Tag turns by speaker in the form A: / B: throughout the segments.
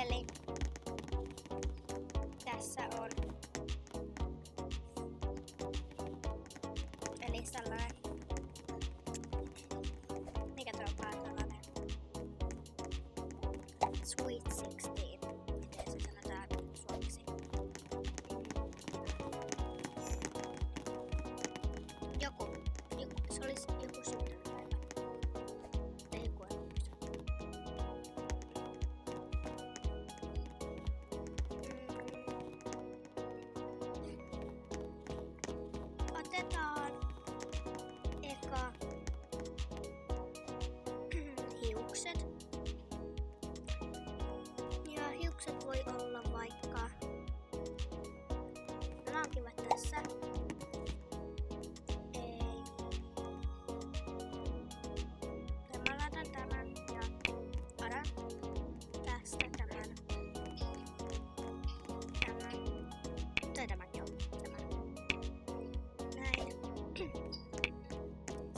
A: Eli tässä on sellainen, mikä tuo on tällainen Sweet 16, miten se sanotaan suomeksi. Se olisi joku syntymäpäivä. Tai joku on otetaan eka hiukset. Ja hiukset voi olla vaikka, nämä on kivat tässä. Mä laitan tämän ja otan tästä tämän. Tai tämän joo. Näin.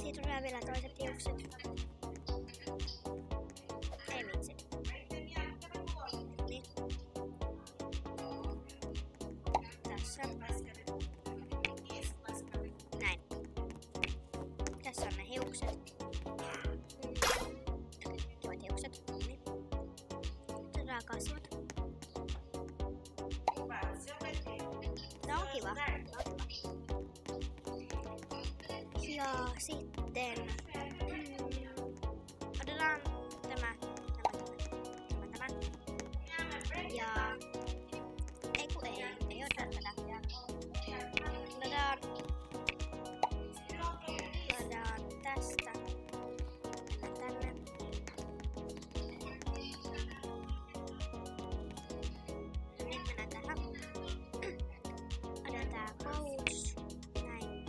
A: Siitä tulee vielä toiset hiukset. Ei vitsi. Niin. Tässä. Näin. Tässä on ne hiukset. Tuot hiukset. Niin. Otetaan kasvot. Tää on kiva. Ja sitten otetaan tämä. Ja ei oteta tätä. Ladaan tästä tänne. Nyt mennään tähän. Otetaan tää kous. Näin.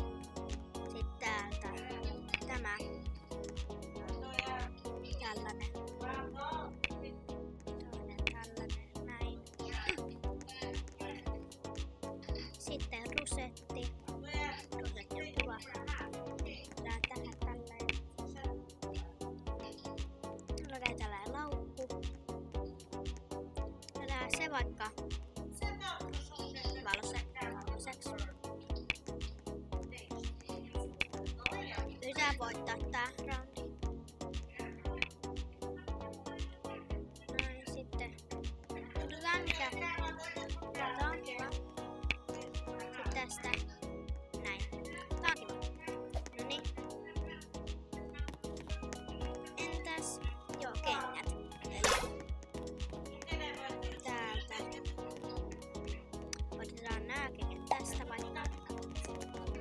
A: Sitten täältä tämä. Tällainen. Toinen tällainen. Näin. Sitten rusetti. Rusetti on kiva. Otetaan tähän tälleen. Otetaan tällainen laukku. Otetaan se vaikka valoseksi. Yritän voittaa tää roundi. Noin sitten. Otetaan mikä. Tää on kiva. Sitten tästä. Näin. Tää on kiva. Noniin. Entäs? Joo, kengät. Täältä. Otetaan nää kengät tästä vaikka.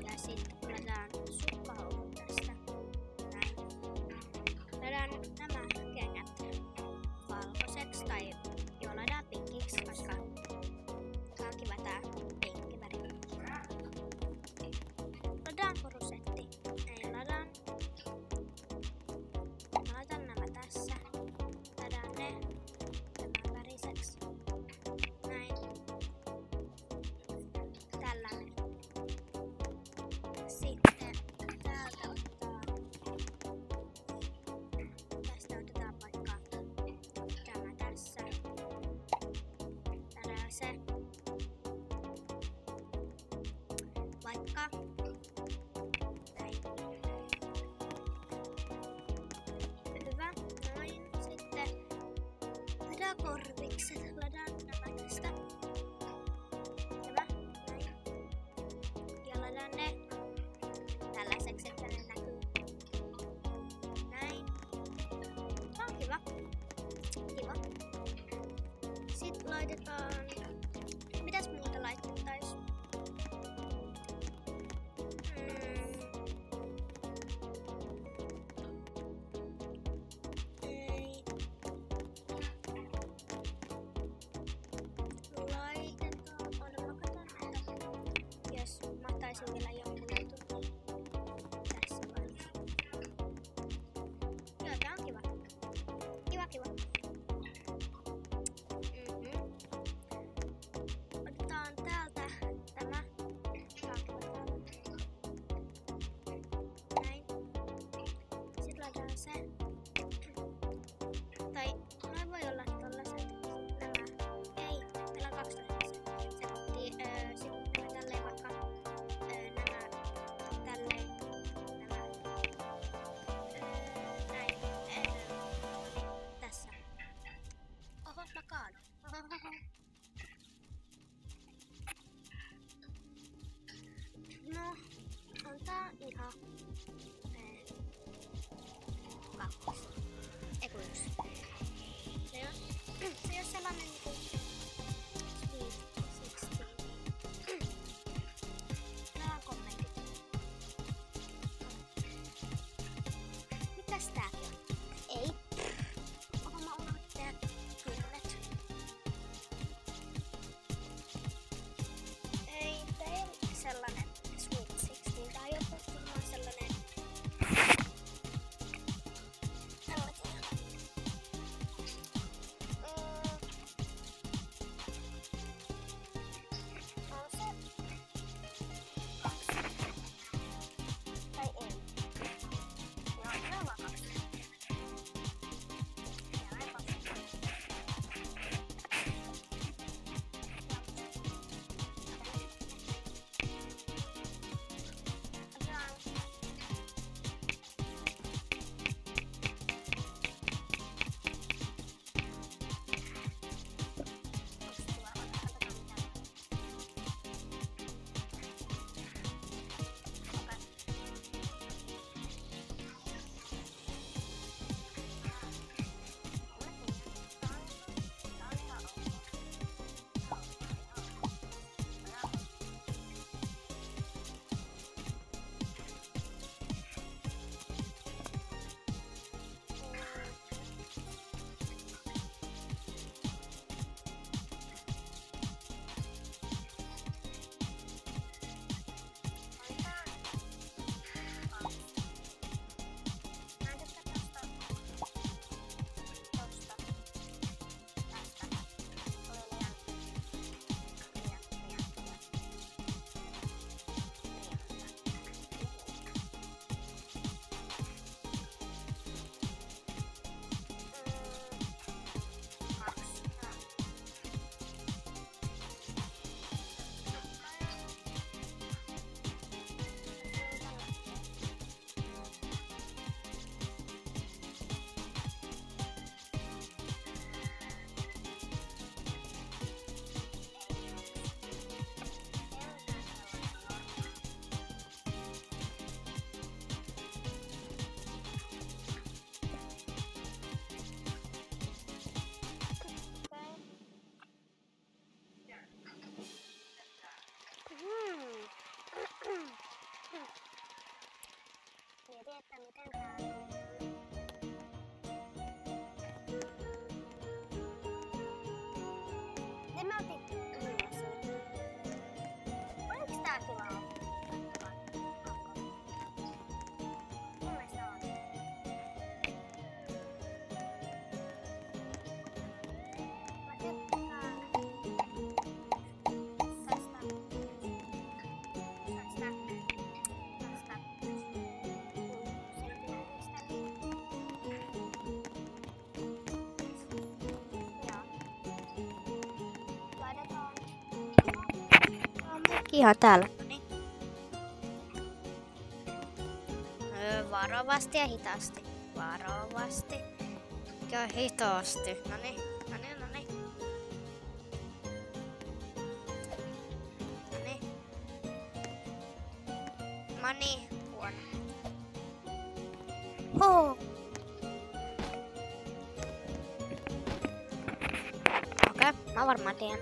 A: Ja sitten otetaan sukkahousut tästä. Näin. Otetaan nämä kengät valkoiseksi tai joo, laitetaan pinkiksi, koska tää on kiva tää pinkki väri. Ladataanko rusetti? Ei ladan. Mä laitan nämä tässä. Ladaan ne tämän väriseksi. Näin. Tällainen. Sitten täältä otetaan. Tästä otetaan vaikka tämä tässä. Täällä se. Vaikka. Näin. Hyvä. Noin. Sitten ladaan korvikset. Ladaan nämä tästä. Hyvä. Näin. Ja ladaan ne tällaiseksi, että ne näkyy. Näin. Tää on kiva. Kiva. Sitten laitetaan. Mitäs muuta laittais? Ei. Laitetaan. Jos mä ottaisin vielä jonkun jutun. Tässä vaiheessa. Joo, tää on kiva. Kiva. 2. Eiku 1. Se on sellainen niinku Sweet 16. Nämä on kommentit. Mitäs tääkin on? Ei. Oho, mä unohdin tehdä kynnet. Ei, tää ei ole sellainen Sweet 16. Tää on joku sellainen... Mietin, että miten tää... Ne mä otin yhdessä. Oliks tää kiva olla? Mun mielestä on. Mä tykkään tästä. Ihan täällä. Varovasti ja hitaasti. Varovasti ja hitaasti. Noniin. Mani, huono. Okei, mä varmaan tiedän.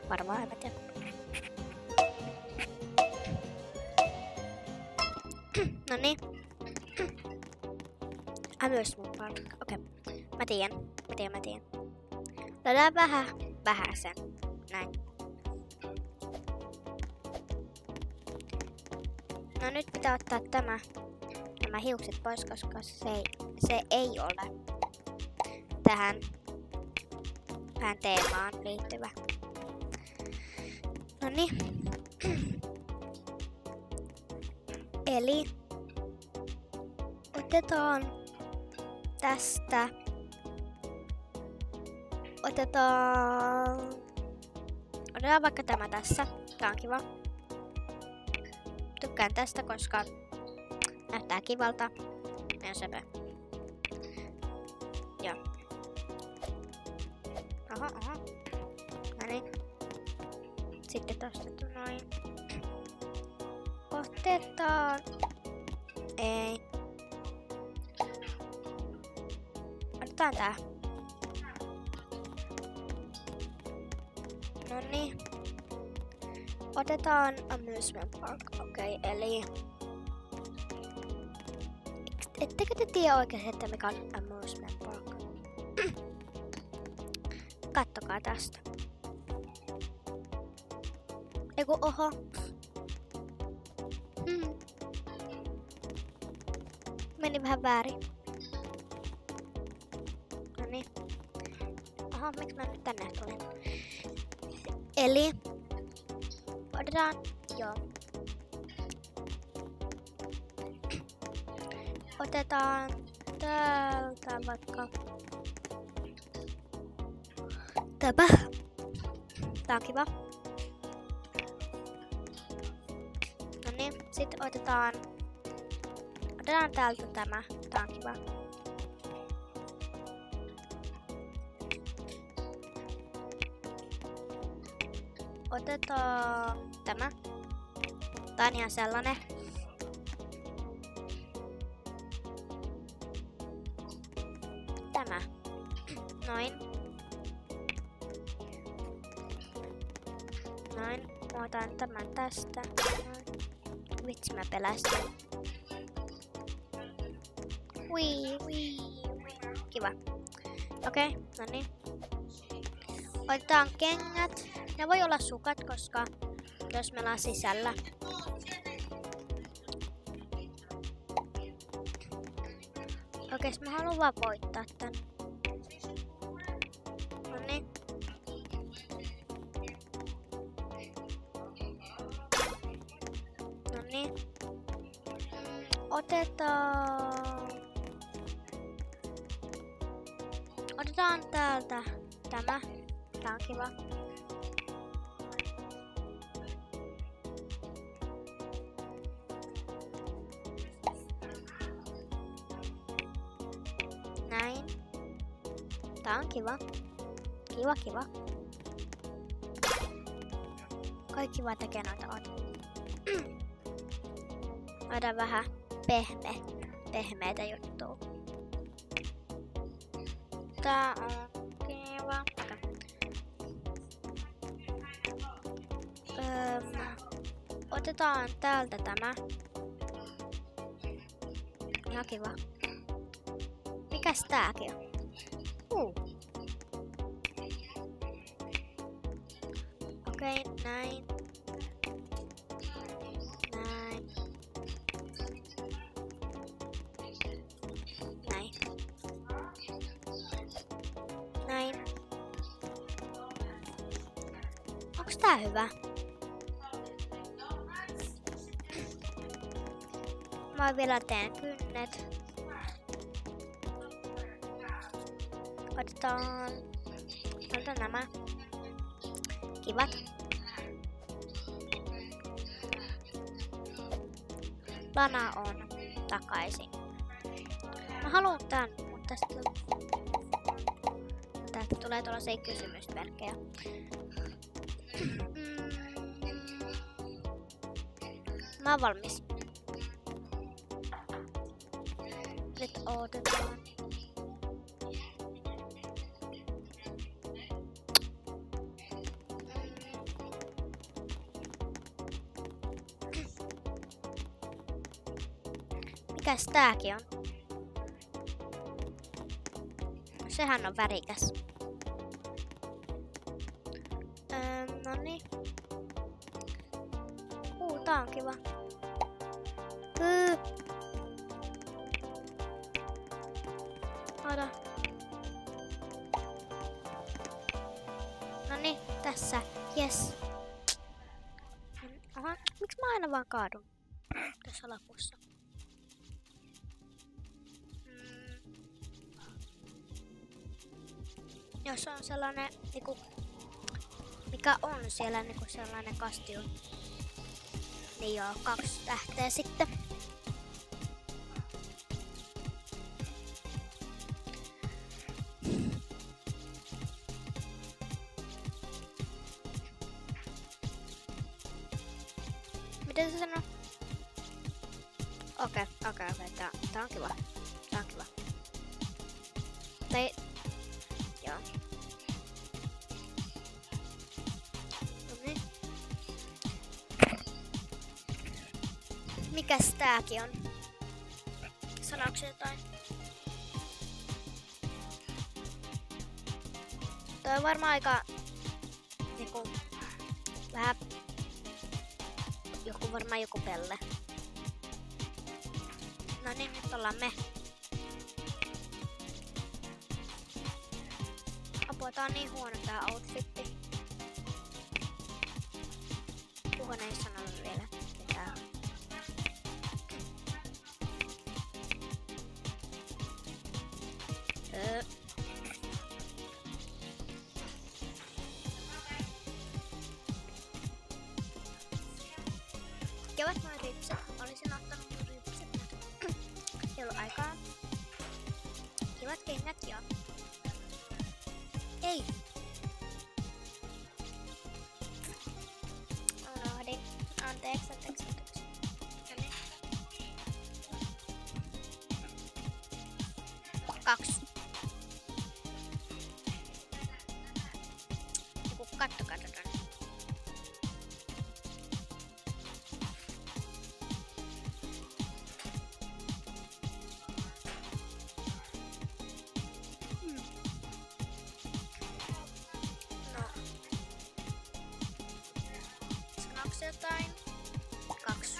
A: Varmaan en mä tiedä. Noniin. Myös mun paikka. Okei. Mä tiedän. Löydään vähäsen. Näin. No nyt pitää ottaa nämä hiukset pois, koska se ei ole tähän teemaan liittyvä. Noniin. Eli otetaan tästä. Otetaan vaikka tämä tässä. Tää on kiva. Tykkään tästä, koska näyttää kivalta. Ja sepä. Ja. Oho. Noniin. Sitten tosta noin. Otetaan. Ei. Otetaan tää. Noniin. Otetaan amusement park. Okei, eli... Ettekö te tiedä oikeesti, että mikä on amusement park? Kattokaa tästä. Eiku, oho. Meni vähän väärin. Noniin. Oho, miksi mä nyt tänne tulin? Eli... Otetaan... Joo. Otetaan täältä vaikka... Tämä. Tää on kiva. Noniin, sit otetaan täältä tämä. Tää on kiva. Otetaan tämä. Tää on ihan sellainen. Tämä. Noin. Noin. Mä otan tämän tästä. Noin. Vitsi, mä pelästyn. Wii. Kiva. Okei, no niin. Otetaan kengät. Ne voi olla sukat, koska jos me ollaan sisällä. Okei, mä haluan vaan voittaa tän. Noniin. Noniin. Otetaan täältä tämä. Tää on kiva. Näin. Tää on kiva. Kiva. Kaikki vaan tekee noita on. Otan vähän pehmeitä juttua. Tää on kiva. Otetaan täältä tämä. Ihan kiva. Mikäs tääkin on? Okei, näin. Näin. Näin. Näin. Onks tää hyvä? Mä vielä teen kynnet. Otetaan nämä. Kivat. Lana on takaisin. Mä haluan tän, mutta tästä tulee tuollaisia kysymysmerkkejä. Mä oon valmis. Nyt otetaan. Mikäs tääkin on? Sehän on värikäs. Noniin. Tää on kiva. Ota. Noniin, tässä. Yes. Aha, miksi mä aina vaan kaadun tässä lapussa? Jos on sellainen, niinku, mikä on siellä niinku sellainen kastio, niin joo, 2 tähteä sitten. Miten se sanoo? Okei, tää on kiva. Tää on kiva. Tai... Joo. Noniin. Mikäs tääkin on? Sanoks jotain? Toi on varmaan aika... Niinku... Vähän... Varmaan joku pelle. No niin, nyt ollaan me. Apua, tää on niin huono tää outfitti. Kukaan ei sanonut vielä mitään. Kevät noin ripset. Olisin ottanut mun ripset, mutta ei ollut aikaa. Kivat kengät joo. Ei! Unohdin. Anteeksi. Noniin. 2. Joku kattokaa tätä. Jotain. 2.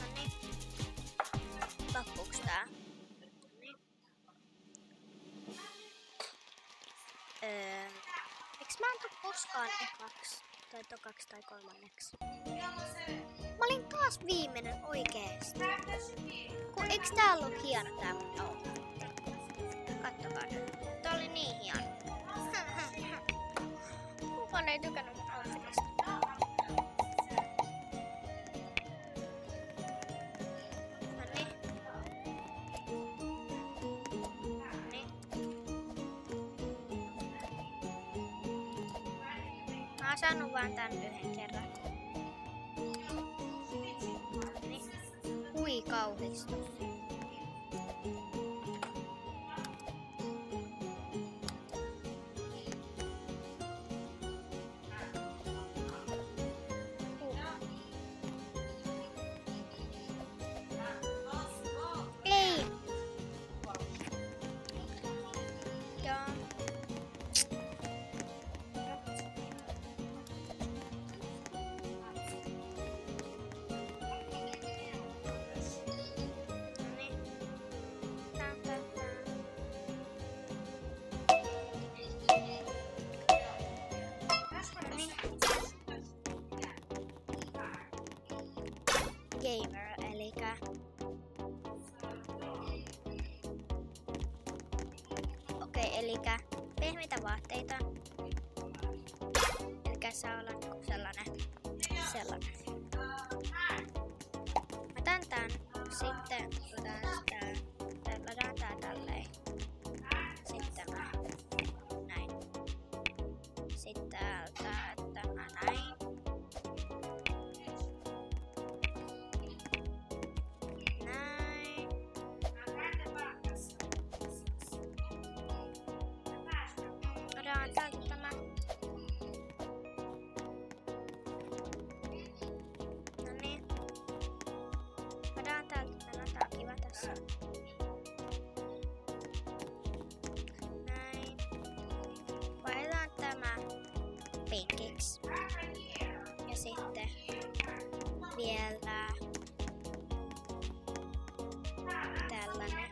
A: Noniin. Loppuuks tää? Noniin. Eiks mä en tuu koskaan ekaks? Tai tokaksi tai kolmanneksi? Mä olin taas viimeinen oikeesti. Kun eiks tää ollut hieno tää mun outfit? Kattokaa nyt. Tää oli niin hieno. Kukaan ei tykännyt mun outfitista. Noniin. Mä oon saanut vaan tän yhden kerran. Noniin. Hui kauhistus. Gamer, elikkä elikkä pehmeitä vaatteita. Elikkä saa olla niinku sellainen. Mä otan tän, sitten lataan tää tälleen. Sitten mä näin. Sitten täältä tämä näin. Pinkiksi. Ja sitten vielä tällainen.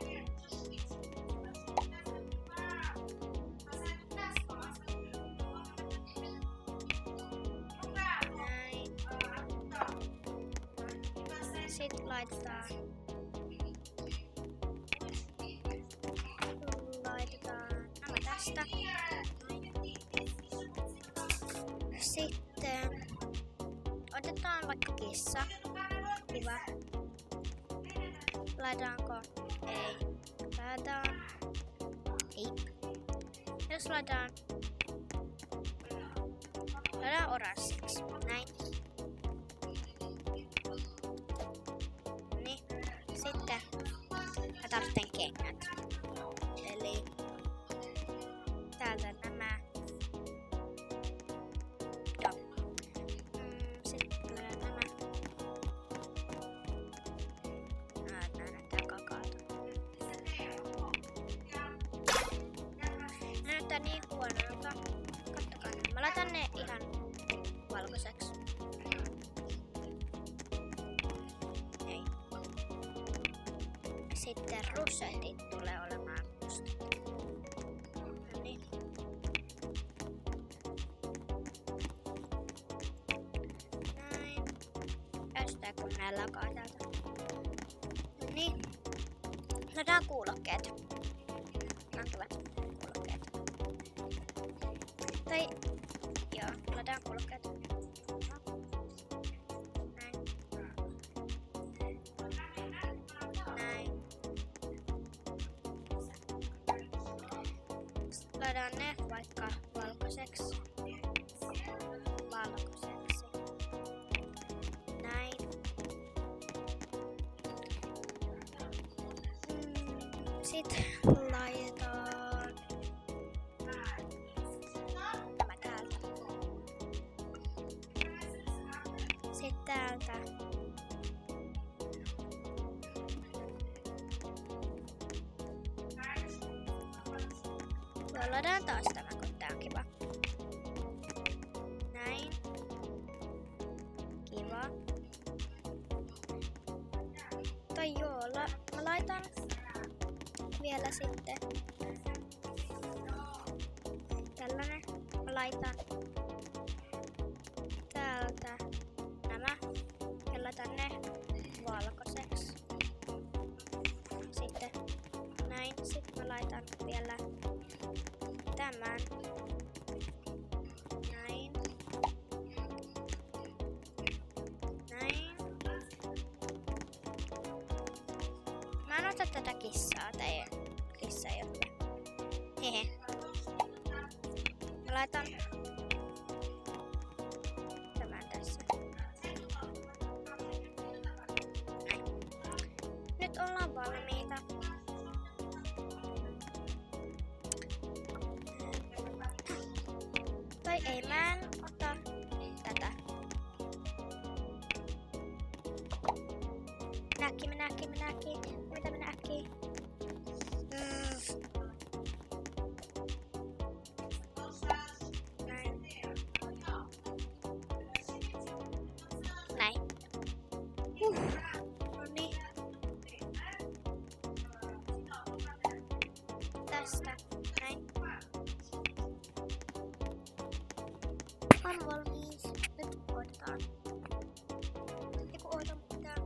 A: Näin. Sitten laitetaan nämä tästä. Sitten otetaan vaikka kissa. Hyvä. Laitaanko? Ei. Laitetaan. Ei. Jos laitetaan oranssiksi. Näin. tarvitsen kengät. Eli täältä nämä. Joo. Sitten nämä. Nää näyttää kakaalta. Nää näyttää niin huonolta. Kattokaa nyt. Mä laitan ne ihan valkoiseksi. Ei. Sitten rusetit tulee olemaan mustat. Noniin. Näin. Estää kun nää lakaa täältä. Noniin. Laitetaan kuulokkeet. Nää on hyvät kuulokkeet. Tai joo, laitetaan kuulokkeet. Laitetaan ne vaikka valkoiseksi. Näin. Sitten laitetaan tämä täältä. Sitten täältä. Laitetaan taas tämä, kun tää on kiva. Näin. Kiva. Tai joo, mä laitan vielä sitten tällainen. Mä laitan täältä nämä ja laitan ne valkoiseksi. Sitten näin. Sitten mä laitan vielä tämän. Näin. Näin. Mä en ota tätä kissaa, tai kissa ei ole. Hehe. Mä laitan tämän tässä. Näin. Nyt ollaan valmiita. Tai ei, mä en ota tätä. Näki. Mitä minä näki? Näin. Näin. Noniin. Tästä. Näin. On valmis. Nyt odotetaan. Eiku oota mitään.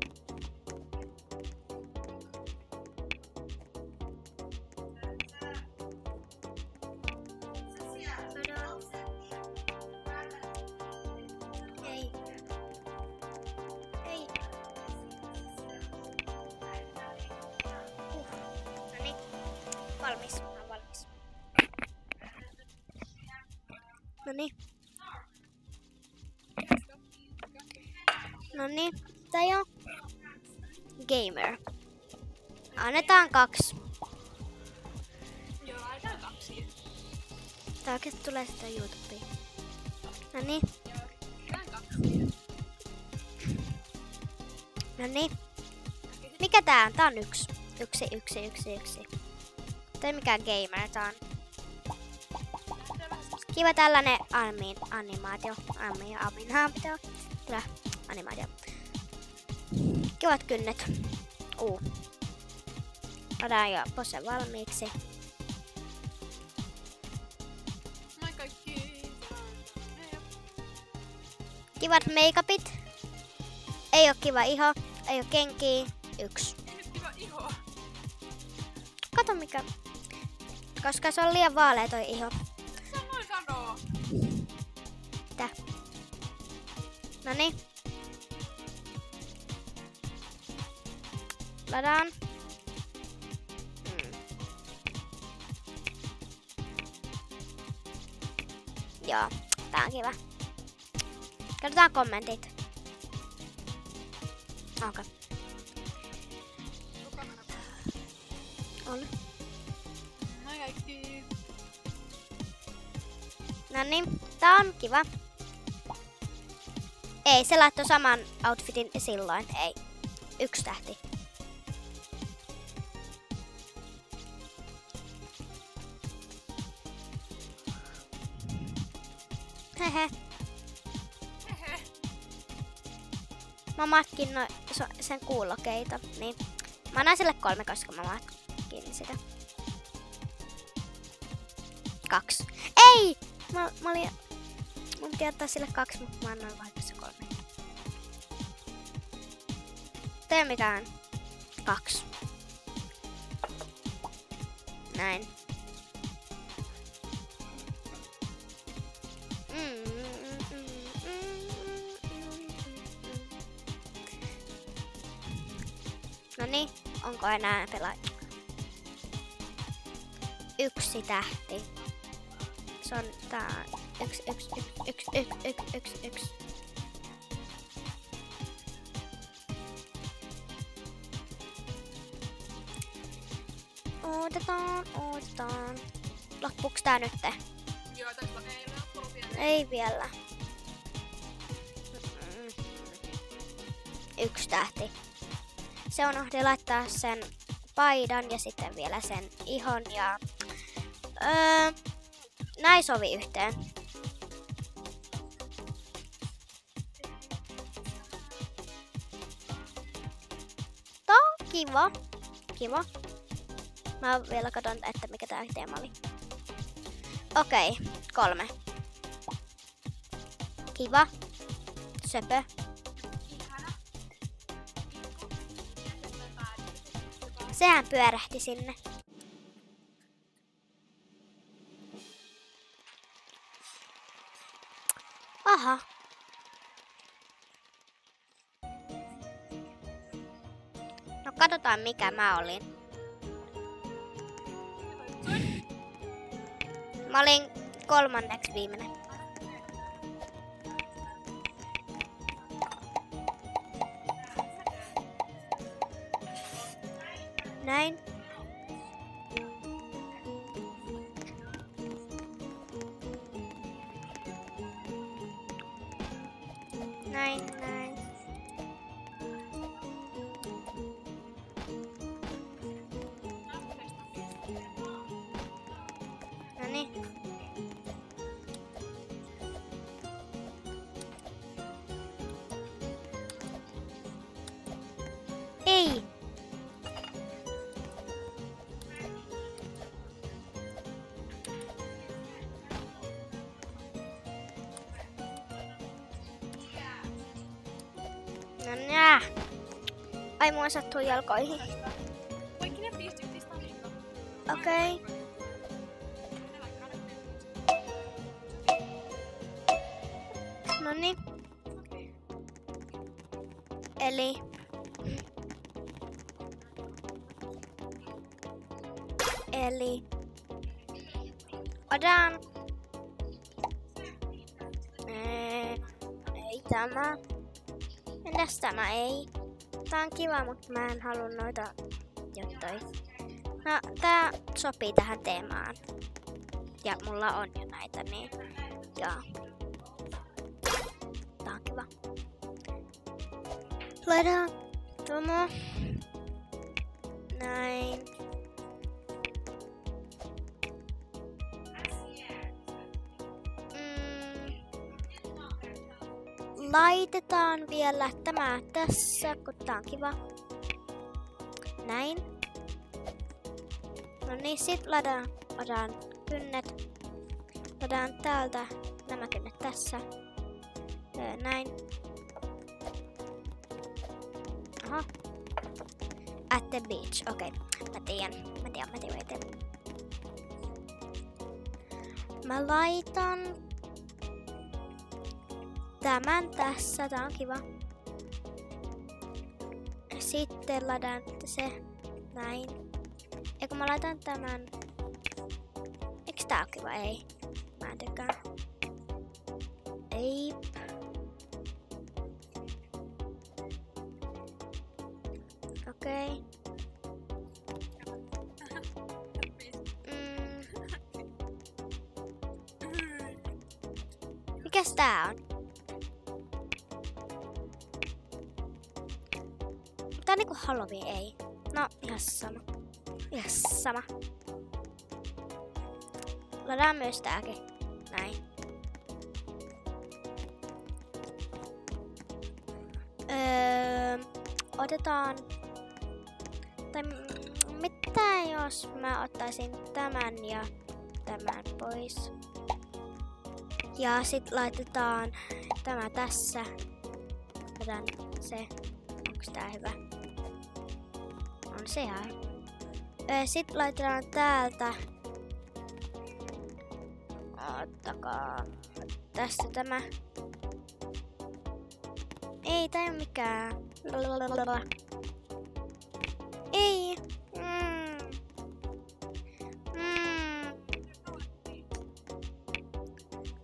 A: Ei. Ei. Noniin. Valmis. Mä oon valmis. Noniin. Noniin, tää on gamer. Annetaan 2.
B: Joo, annetaan 2.
A: Tää oikeesti tulee sitä YouTubeen. Noniin.
B: Joo, annetaan 2.
A: Noniin. Mikä tää on? Tää on 1. 1. Tää ei mikään gamer, tää on kiva tällainen animaatio. Kyllä, animaatio. Kivat kynnet. Otetaan jo pose valmiiksi.
B: Moi kaikki.
A: Kivat make-upit. Ei oo kiva iho. Ei oo kenkiä. 1.
B: Ei nyt kiva iho.
A: Kato mikä. Koska se on liian vaalea toi iho.
B: Sanoin sanoo.
A: Mitä? Noniin. Ladaan. Joo, tää on kiva. Katsotaan kommentit. Okei. On.
B: Moi kaikki.
A: Noniin, tää on kiva. Ei, se laittoi saman outfitin silloin. Ei. 1 tähti. Hehe.
B: Hehe.
A: Mä matkin sen kuulokeita. Niin. Mä annan sille 3, koska mä matkin sitä. 2. Ei! Mä olin... Mun piti ottaa sille 2, mutta mä annoin vaikka se 3. Tee mikään 2. Näin. Noniin, onko enää pelaajia? 1 tähti. Se on tää 1. Odotetaan. Loppuuks tää nyt?
B: Joo, tästä ei ole loppunut vielä.
A: Ei vielä. 1 tähti. Se unohdi laittaa sen paidan ja sitten vielä sen ihon ja... näin sovi yhteen. Tää on kiva. Kiva. Mä vielä katon, että mikä tää teema oli. Okei, 3. Kiva. Söpö. Sehän pyörähti sinne. Aha. No katsotaan mikä mä olin. Mä olin 3. viimeinen. Näin. Näin. Noniin. Ei. No nää. Ai mua sattuu jalkoihin.
B: Voikin ne pistää liikaa.
A: Okei. Noniin. Eli... Odan. Ei tämä. Entäs tämä ei? Tää on kiva, mutta mä en halua noita juttuja. No, tää sopii tähän teemaan. Ja mulla on jo näitä, niin joo. Tää on kiva. Laitetaan tämä. Näin. Laitetaan vielä tämä tässä, kun tää on kiva. Näin. No niin, sit otetaan kynnet. Otetaan täältä nämä kynnet tässä. Näin. Aha. At the beach, okei. Mä tiedän. Mä laitan tämän tässä, tää on kiva. Sitten ladaan se näin. Ja kun mä laitan tämän... Eiks tää oo kiva? Ei. Mä en tykkää. Ei. Okei. Mikäs tää on? Tää on niinku Halloween, ei. No, ihan sama. Ihan sama. Ladaan myös tääkin. Näin. Otetaan... Tai mitä jos mä ottaisin tämän ja tämän pois. Ja sit laitetaan tämä tässä. Otetaan se. Onks tää hyvä? On se ihan. Sit laitetaan täältä. Ottakaa tästä tämä. Ei, tää ei oo mikään. Ei.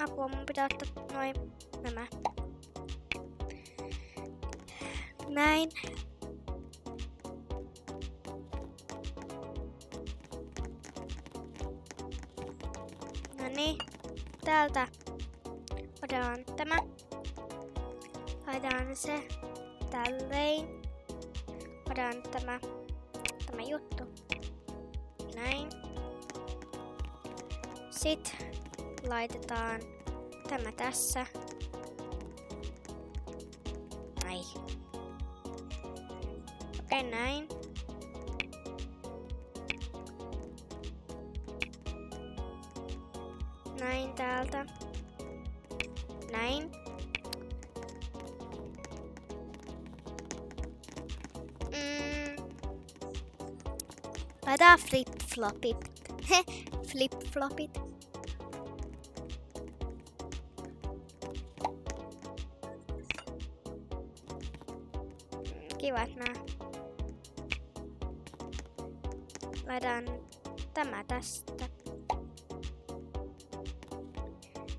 A: Apua, mun pitää ottaa noin nämä. Näin. Noniin. Täältä otetaan tämä. Laitetaan se tälleen. Otetaan tämä juttu. Näin. Sitten laitetaan tämä tässä. Näin. Okei, näin. Näin täältä. Näin. Laitetaan flip-flopit. Flip-flopit. Kivat nää. Laitetaan tämä tästä.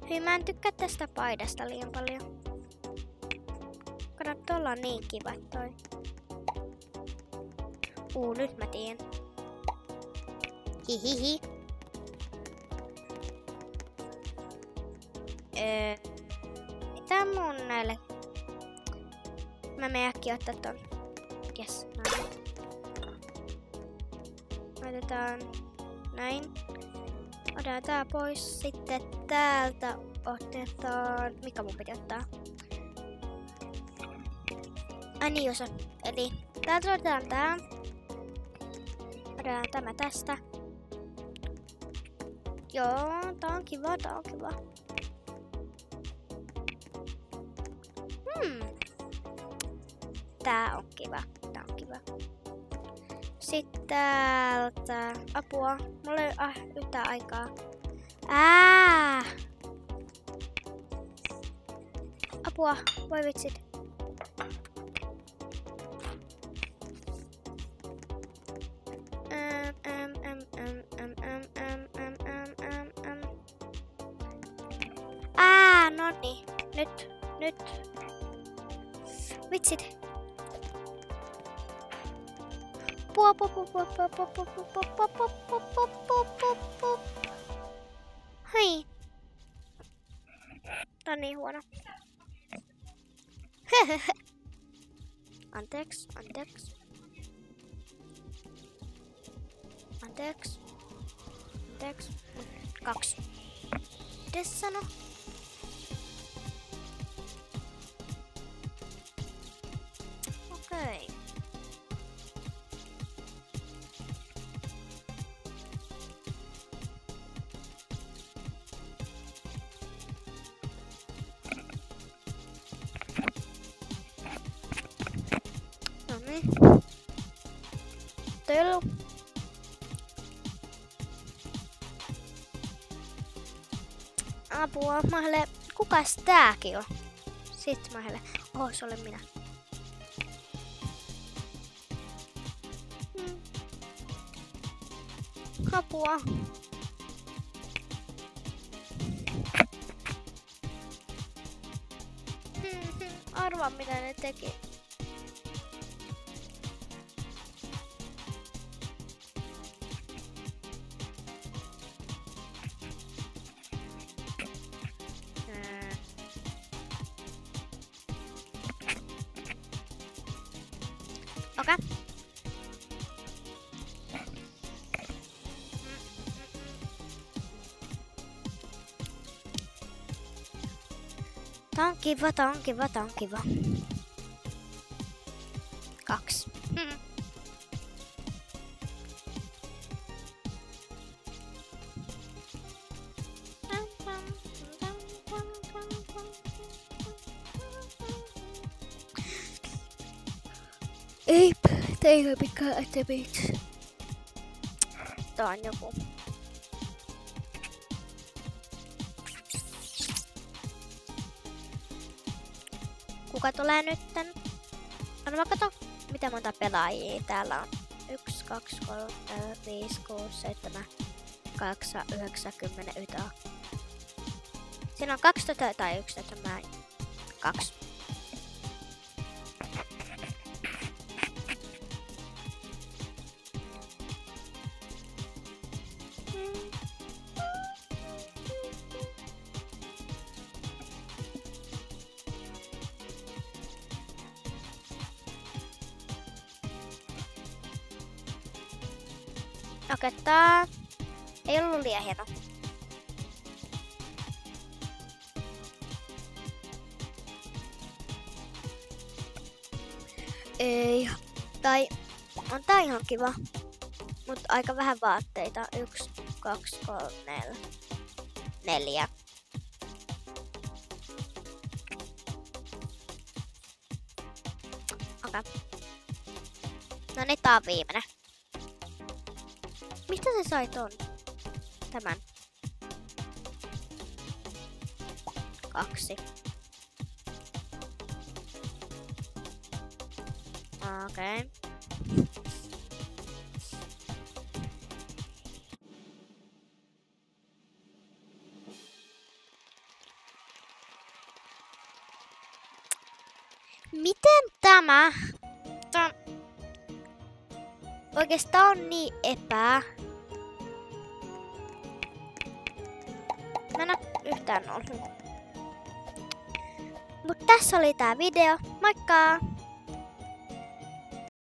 A: Hei, mä en tykkää tästä paidasta liian paljon. Kato, tuolla on niin kiva toi. Nyt mä tiedän. Hihihi. Mitä mun näille? Mä menen äkkiä ottaa ton. Jes, näin. Laitetaan näin. Otetaan tää pois. Sitten täältä otetaan... Mikä mun piti ottaa? Ai niin, osa. Eli täältä otetaan tää. Otetaan tämä tästä. Joo, tää on kiva, tää on kiva. Tää on kiva, tää on kiva. Sitten täältä... Apua, mulla ei ole yhtään aikaa. Apua, voi vitsit. Nonni, nyt. Vitsit. Hei. Tää on niin huono. Anteeksi. 2. Mites sano? Okei. Noniin. Telu. Apua, Mahle. Kukas tääkin on? Sit Mahle. Oho, se olen minä. Apua. Arvaa mitä ne teki. Okei. Tää on kiva, tää on kiva, tää on kiva. 2. Ei, teillä mikään etemit. Tää on joku. Kuka tulee nytten? Anna mä kato, miten monta pelaajia täällä on. 1, 2, 3, 4, 5, 6, 7, 8, 9, 10, 11. Siinä on 12 tai 11, mä 2. Okei, tää ei ollut liian hieno. Ei, tai on tää ihan kiva, mut aika vähän vaatteita. 1, 2, 3, 4. Okei. No niin, tää on viimeinen. Mistä sä sait ton? Tämän. 2. Okei. Miten tämä? Oikeastaan on niin epää. Mä en oo yhtään ollut. Mut tässä oli tää video. Moikka!